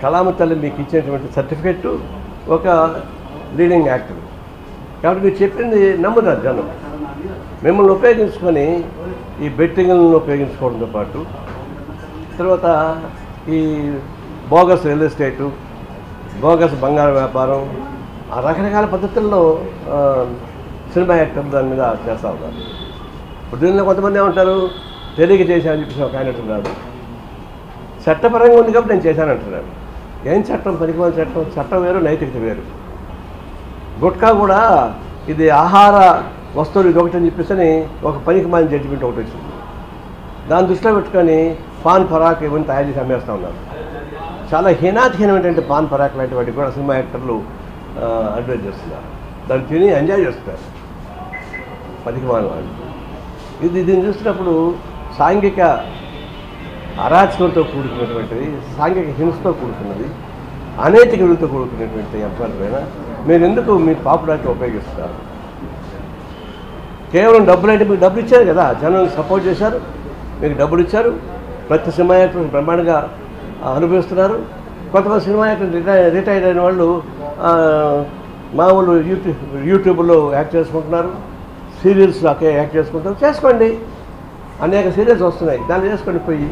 కళామ తల్లి మీకు ఇచ్చినటువంటి సర్టిఫికెట్ ఒక లీడింగ్ యాక్టర్ కాబట్టి మీరు చెప్పింది నమ్ముతారు జనం. మిమ్మల్ని ఉపయోగించుకొని ఈ బెట్టింగ్లను ఉపయోగించుకోవడంతో పాటు తర్వాత ఈ బోగస్ రియల్ ఎస్టేటు, బోగస్ బంగారం వ్యాపారం, ఆ రకరకాల పద్ధతుల్లో సినిమా యాక్టర్లు దాని మీద చేస్తూ ఉన్నారు. ఇప్పుడు దీనిలో కొంతమంది ఏమంటారు, తెలియక చేశానని చెప్పేసి ఒక ఆయన అంటున్నాడు. చట్టపరంగా ఉంది కాబట్టి నేను చేశానంటున్నాను. ఏం చట్టం? పనికిమాలిన చట్టం. చట్టం వేరు, నైతికత వేరు. గుట్కా కూడా ఇది ఆహార వస్తువులు ఇది ఒకటి అని చెప్పేసి ఒక పనికిమాలిన జడ్జిమెంట్ ఒకటి వచ్చింది. దాన్ని దృష్టిలో పెట్టుకొని పాన్ పరాక్ ఇవన్నీ తయారు చేసి అమ్మేస్తూ ఉన్నారు. చాలా హీనాతిహీనమైనటువంటి పాన్ పరాక్ లాంటి వాటికి కూడా సినిమా యాక్టర్లు అడ్వైజ్ చేస్తున్నారు. దాన్ని తిని ఎంజాయ్ చేస్తారు పనికిమాలిన వాళ్ళు. దీన్ని చూసినప్పుడు సాంఘిక అరాచకంతో కూడుకున్నటువంటిది, సాంఘిక హింసతో కూడుకున్నది, అనైతిక విలువతో కూడుకున్నటువంటి అంశాలపైన మీరు ఎందుకు మీ పాపులారిటీ ఉపయోగిస్తున్నారు? కేవలం డబ్బులు అంటే మీకు డబ్బులు ఇచ్చారు కదా, జనం సపోర్ట్ చేశారు, మీకు డబ్బులు ఇచ్చారు, ప్రతి సినిమా యాక్టర్ బ్రహ్మాండంగా అనుభవిస్తున్నారు. కొంతమంది సినిమా యాక్టర్ రిటైర్ అయిన వాళ్ళు మామూలు యూట్యూబ్లో యాక్ట్ చేసుకుంటున్నారు, సీరియల్స్ యాక్ట్ చేసుకుంటారు. చేసుకోండి, అనేక సీరియల్స్ వస్తున్నాయి, దాన్ని చేసుకొని పోయి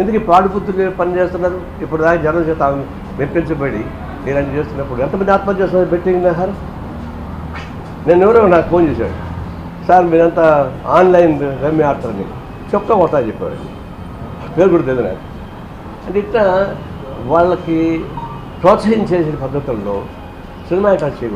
ఎందుకు పాడుపుత్తులు పని చేస్తున్నారు? ఇప్పుడు దాకా జనం చేత మెప్పించబడి ఇలాంటి చేస్తున్నప్పుడు ఎంతమంది ఆత్మహత్య చేస్తున్నారు బెట్టింగ్ ఆహారం? నేను ఎవరో నాకు ఫోన్ చేశాడు, సార్ మీరంతా ఆన్లైన్ రమ్మి ఆడతారని చెప్తా పోతా చెప్పాడు. పేరు కూడా తెలియదు నాకు. అంటే ఇట్లా వాళ్ళకి ప్రోత్సహించేసిన పద్ధతుల్లో సినిమా యాక్టర్ చేయకూడదు.